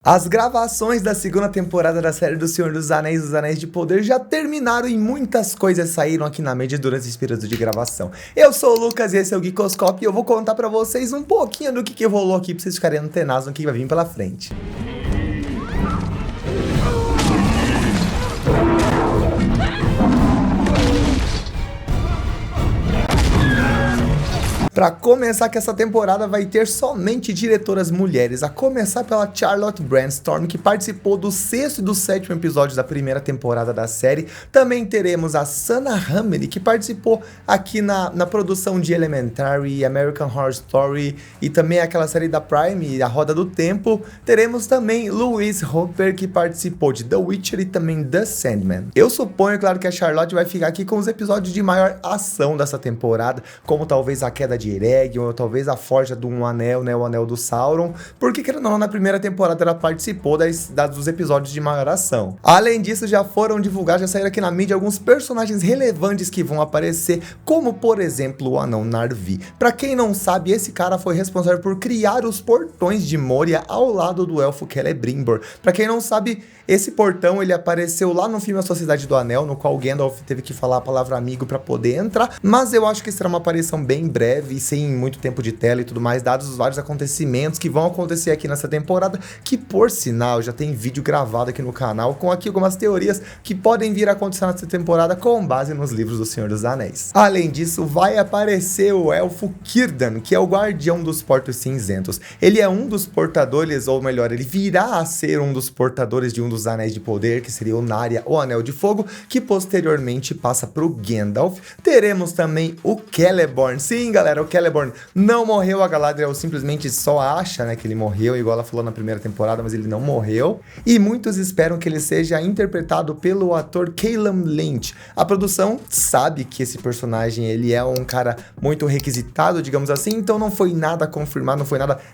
As gravações da segunda temporada da série do Senhor dos Anéis, Os Anéis de Poder, já terminaram e muitas coisas saíram aqui na mídia durante esse período de gravação. Eu sou o Lucas e esse é o Geekoscope e eu vou contar pra vocês um pouquinho do que rolou aqui pra vocês ficarem antenados no que vai vir pela frente. Pra começar, que essa temporada vai ter somente diretoras mulheres, a começar pela Charlotte Brandstorm, que participou do 6º e do 7º episódio da primeira temporada da série. Também teremos a Sana Hamlin, que participou aqui na produção de Elementary, American Horror Story e também aquela série da Prime, A Roda do Tempo. Teremos também Louise Hopper, que participou de The Witcher e também The Sandman. Eu suponho, claro, que a Charlotte vai ficar aqui com os episódios de maior ação dessa temporada, como talvez a queda de Eregion, ou talvez a forja de um anel, né, o anel do Sauron, porque querendo ou não, na primeira temporada ela participou dos episódios de maior ação. Além disso, já foram divulgados, já saíram aqui na mídia alguns personagens relevantes que vão aparecer, como por exemplo o anão Narvi. Pra quem não sabe, esse cara foi responsável por criar os portões de Moria ao lado do elfo Celebrimbor. Pra quem não sabe, esse portão ele apareceu lá no filme A Sociedade do Anel, no qual Gandalf teve que falar a palavra amigo pra poder entrar, mas eu acho que será uma aparição bem breve e sem muito tempo de tela e tudo mais, dados os vários acontecimentos que vão acontecer aqui nessa temporada, que por sinal já tem vídeo gravado aqui no canal com aqui algumas teorias que podem vir a acontecer nessa temporada com base nos livros do Senhor dos Anéis. Além disso, vai aparecer o elfo Círdan, que é o guardião dos portos cinzentos. Ele é um dos portadores, ou melhor, ele virá a ser um dos portadores de um dos anéis de poder, que seria o Narya, o Anel de Fogo, que posteriormente passa para o Gandalf. Teremos também o Celeborn. Sim, galera, o Celeborn não morreu, a Galadriel simplesmente só acha, né, que ele morreu, igual ela falou na primeira temporada, mas ele não morreu. E muitos esperam que ele seja interpretado pelo ator Caleb Lynch. A produção sabe que esse personagem, ele é um cara muito requisitado, digamos assim, então não foi nada confirmado,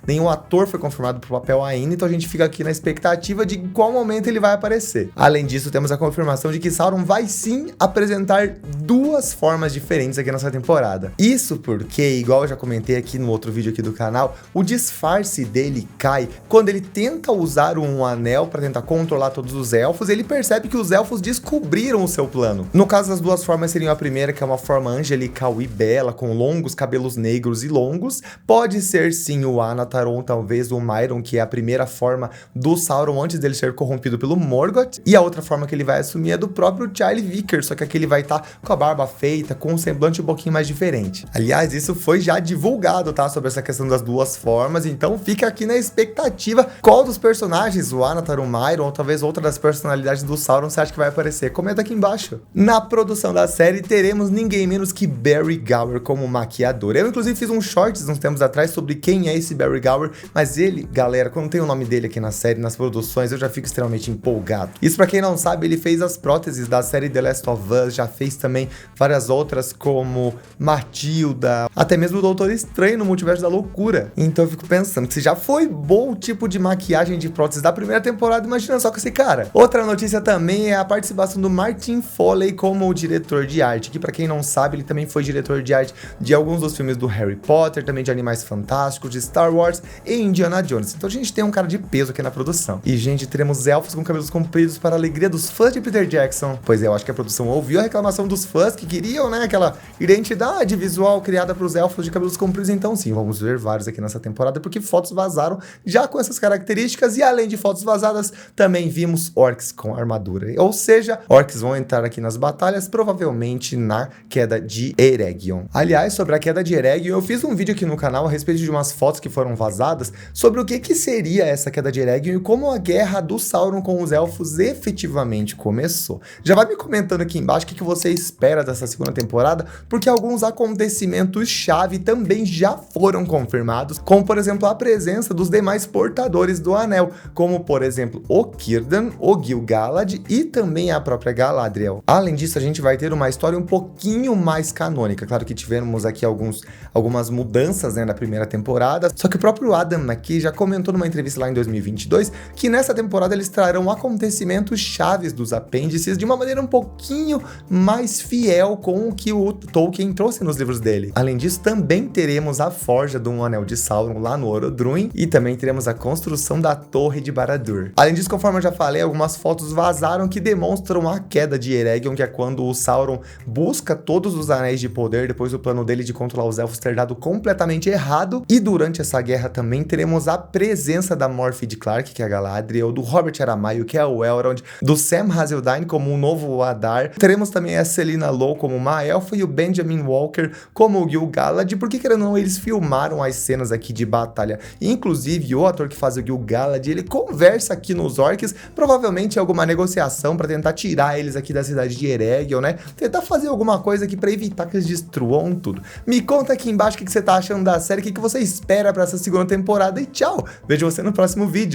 nenhum ator foi confirmado pro papel ainda, então a gente fica aqui na expectativa de em qual momento ele vai aparecer. Além disso, temos a confirmação de que Sauron vai sim apresentar duas formas diferentes aqui nessa temporada. Isso porque, igual eu já comentei aqui no outro vídeo aqui do canal, o disfarce dele cai quando ele tenta usar um anel para tentar controlar todos os elfos. Ele percebe que os elfos descobriram o seu plano. No caso, as duas formas seriam a primeira, que é uma forma angelical e bela, com longos cabelos negros e longos. Pode ser sim o Anatar ou talvez o Mairon, que é a primeira forma do Sauron antes dele ser corrompido pelo Morgoth. E a outra forma que ele vai assumir é do próprio Charlie Vickers, só que aqui ele vai estar com a barba feita, com um semblante um pouquinho mais diferente. Aliás, isso foi já divulgado, tá? Sobre essa questão das duas formas, então fica aqui na expectativa qual dos personagens, o Anatar, o Mairon, ou talvez outra das personalidades do Sauron, você acha que vai aparecer? Comenta aqui embaixo. Na produção da série, teremos ninguém menos que Barry Gower como maquiador. Eu, inclusive, fiz um shorts uns tempos atrás sobre quem é esse Barry Gower, mas ele, galera, quando tem o nome dele aqui na série, nas produções, eu já fico extremamente empolgado. Isso, pra quem não sabe, ele fez as próteses da série The Last of Us, já fez também várias outras como Matilda, até mesmo o Doutor Estranho no Multiverso da Loucura. Então eu fico pensando que se já foi bom o tipo de maquiagem de próteses da primeira temporada, imagina só com esse cara. Outra notícia também é a participação do Martin Foley como o diretor de arte, que pra quem não sabe, ele também foi diretor de arte de alguns dos filmes do Harry Potter, também de Animais Fantásticos, de Star Wars e Indiana Jones. Então a gente tem um cara de peso aqui na produção. E, gente, teremos elfos com cabelos compridos para a alegria dos fãs de Peter Jackson. Pois é, eu acho que a produção ouviu a reclamação dos fãs que queriam, né, aquela identidade visual criada para os elfos de cabelos compridos. Então sim, vamos ver vários aqui nessa temporada, porque fotos vazaram já com essas características, e além de fotos vazadas, também vimos orcs com armadura. Ou seja, orcs vão entrar aqui nas batalhas, provavelmente na queda de Eregion. Aliás, sobre a queda de Eregion, eu fiz um vídeo aqui no canal a respeito de umas fotos que foram vazadas sobre o que seria essa queda de Eregion e como a guerra do Sauron com os elfos efetivamente começou. Já vai me comentando aqui embaixo o que você espera dessa segunda temporada, porque alguns acontecimentos-chave também já foram confirmados, como por exemplo a presença dos demais portadores do anel, como por exemplo o Círdan, o Gil-galad e também a própria Galadriel. Além disso, a gente vai ter uma história um pouquinho mais canônica. Claro que tivemos aqui algumas mudanças, né, na primeira temporada, só que o próprio Adam aqui já comentou numa entrevista lá em 2022 que nessa temporada eles trarão acontecimentos chaves dos apêndices de uma maneira um pouquinho mais fiel com o que o Tolkien trouxe nos livros dele. Além disso, episódios também teremos a forja do Anel de Sauron lá no Orodruin e também teremos a construção da Torre de Barad-dûr. Além disso, conforme eu já falei, algumas fotos vazaram que demonstram a queda de Eregion, que é quando o Sauron busca todos os anéis de poder depois do plano dele de controlar os elfos ter dado completamente errado. E durante essa guerra também teremos a presença da Morfydd Clark, que é a Galadriel, do Robert Aramayo, que é o Elrond, do Sam Hazeldine como o novo Adar. Teremos também a Selina Low como uma elfa e o Benjamin Walker como o Gil-galad, porque querendo ou não, eles filmaram as cenas aqui de batalha. Inclusive, o ator que faz o Gil-galad, ele conversa aqui nos orcs, provavelmente alguma negociação para tentar tirar eles aqui da cidade de Eregion, né? Tentar fazer alguma coisa aqui para evitar que eles destruam tudo. Me conta aqui embaixo o que você tá achando da série, o que você espera para essa segunda temporada e tchau! Vejo você no próximo vídeo.